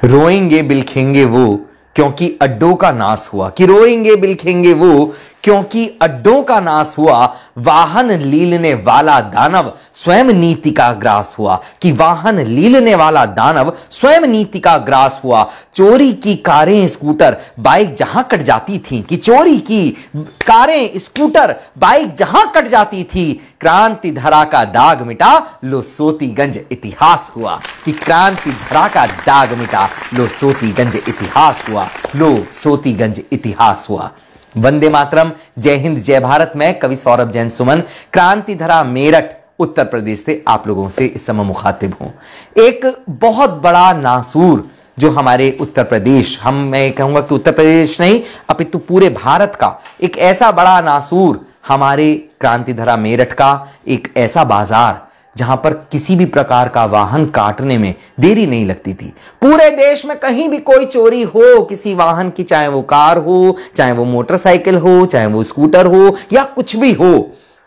रोएंगे बिलखेंगे वो क्योंकि अड्डों का नाश हुआ, कि रोएंगे बिलखेंगे वो क्योंकि अड्डों का नाश हुआ। वाहन लीलने वाला दानव स्वयं नीति का ग्रास हुआ, कि वाहन लीलने वाला दानव स्वयं नीति का ग्रास हुआ। चोरी की कारें स्कूटर बाइक जहां कट जाती थी, कि चोरी की कारें स्कूटर बाइक जहां कट जाती थी। क्रांति धरा का दाग मिटा लो सोतीगंज इतिहास हुआ, कि क्रांति धरा का दाग मिटा लो सोतीगंज इतिहास हुआ, लो सोतीगंज इतिहास हुआ। वंदे मातरम, जय हिंद, जय भारत। मैं कवि सौरभ जैन सुमन क्रांति धरा मेरठ उत्तर प्रदेश से आप लोगों से इस समय मुखातिब हूं। एक बहुत बड़ा नासूर जो हमारे उत्तर प्रदेश, मैं कहूंगा कि उत्तर प्रदेश नहीं अपितु पूरे भारत का एक ऐसा बड़ा नासूर हमारे क्रांति धरा मेरठ का एक ऐसा बाजार जहां पर किसी भी प्रकार का वाहन काटने में देरी नहीं लगती थी। पूरे देश में कहीं भी कोई चोरी हो किसी वाहन की, चाहे वो कार हो, चाहे वो मोटरसाइकिल हो, चाहे वो स्कूटर हो या कुछ भी हो,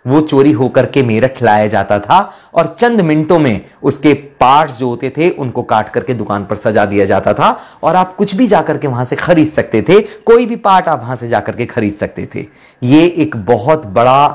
वो चोरी होकर के मेरठ लाया जाता था और चंद मिनटों में उसके पार्ट्स जो होते थे उनको काट करके दुकान पर सजा दिया जाता था और आप कुछ भी जाकर के वहां से खरीद सकते थे। कोई भी पार्ट आप वहां से जाकर के खरीद सकते थे। ये एक बहुत बड़ा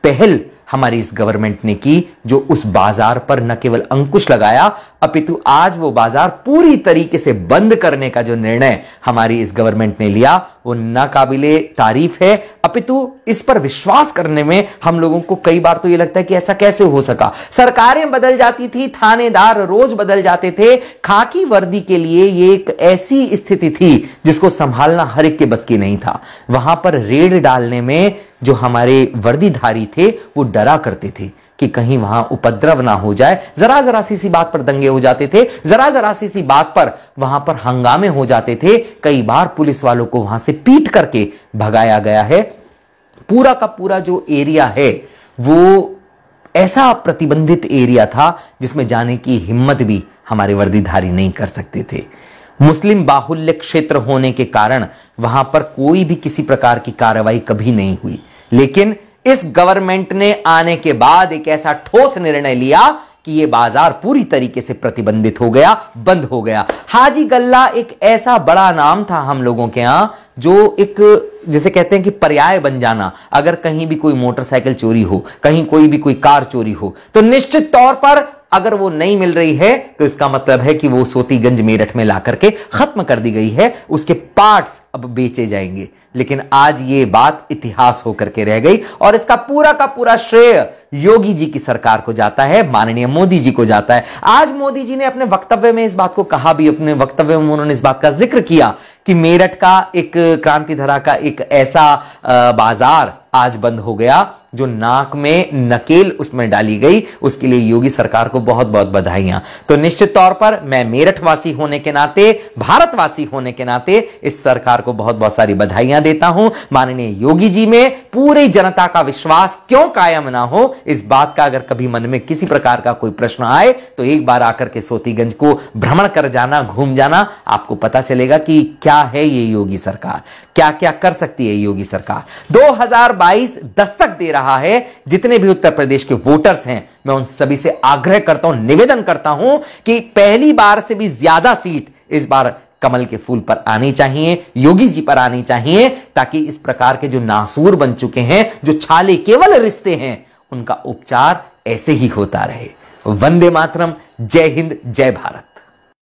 पहल हमारी इस गवर्नमेंट ने की जो उस बाजार पर न केवल अंकुश लगाया अपितु आज वो बाजार पूरी तरीके से बंद करने का जो निर्णय हमारी इस गवर्नमेंट ने लिया वो नाकाबिले तारीफ है। अपितु इस पर विश्वास करने में हम लोगों को कई बार तो ये लगता है कि ऐसा कैसे हो सका। सरकारें बदल जाती थी, थानेदार रोज बदल जाते थे, खाकी वर्दी के लिए ये एक ऐसी स्थिति थी जिसको संभालना हर एक के बस की नहीं था। वहां पर रेड डालने में जो हमारे वर्दीधारी थे वो डरा करते थे कि कहीं वहां उपद्रव ना हो जाए। जरा जरा सी बात पर दंगे हो जाते थे, जरा जरा सी बात पर वहां पर हंगामे हो जाते थे। कई बार पुलिस वालों को वहां से पीट करके भगाया गया है। पूरा का पूरा जो एरिया है वो ऐसा प्रतिबंधित एरिया था जिसमें जाने की हिम्मत भी हमारे वर्दीधारी नहीं कर सकते थे। मुस्लिम बाहुल्य क्षेत्र होने के कारण वहां पर कोई भी किसी प्रकार की कार्रवाई कभी नहीं हुई, लेकिन इस गवर्नमेंट ने आने के बाद एक ऐसा ठोस निर्णय लिया कि यह बाजार पूरी तरीके से प्रतिबंधित हो गया, बंद हो गया। हाजी गल्ला एक ऐसा बड़ा नाम था हम लोगों के यहां जो एक जिसे कहते हैं कि पर्याय बन जाना। अगर कहीं भी कोई मोटरसाइकिल चोरी हो, कहीं कोई भी कोई कार चोरी हो तो निश्चित तौर पर अगर वो नहीं मिल रही है तो इसका मतलब है कि वो सोतीगंज मेरठ में लाकर के खत्म कर दी गई है, उसके पार्ट्स अब बेचे जाएंगे। लेकिन आज ये बात इतिहास होकर के रह गई और इसका पूरा का पूरा श्रेय योगी जी की सरकार को जाता है, माननीय मोदी जी को जाता है। आज मोदी जी ने अपने वक्तव्य में इस बात को कहा भी, अपने वक्तव्य में उन्होंने इस बात का जिक्र किया कि मेरठ का एक क्रांति धरा का एक ऐसा बाजार आज बंद हो गया जो नाक में नकेल उसमें डाली गई। उसके लिए योगी सरकार को बहुत बहुत बधाइयां। तो निश्चित तौर पर मैं मेरठ वासी होने के नाते, भारतवासी होने के नाते इस सरकार को बहुत बहुत सारी बधाइयां देता हूं। माननीय योगी जी में पूरी जनता का विश्वास क्यों कायम ना हो, इस बात का अगर कभी मन में किसी प्रकार का कोई प्रश्न आए तो एक बार आकर के सोतीगंज को भ्रमण कर जाना, घूम जाना, आपको पता चलेगा कि क्या है ये योगी सरकार, क्या क्या कर सकती है योगी सरकार। 2022 दस्तक दे रहा है। जितने भी उत्तर प्रदेश के वोटर्स हैं मैं उन सभी से आग्रह करता हूं, निवेदन करता हूं कि पहली बार से भी ज्यादा सीट इस बार कमल के फूल पर आनी चाहिए, योगी जी पर आनी चाहिए, ताकि इस प्रकार के जो नासूर बन चुके हैं, जो छाले केवल रिश्ते हैं, उनका उपचार ऐसे ही होता रहे। वंदे मातरम, जय हिंद, जय भारत।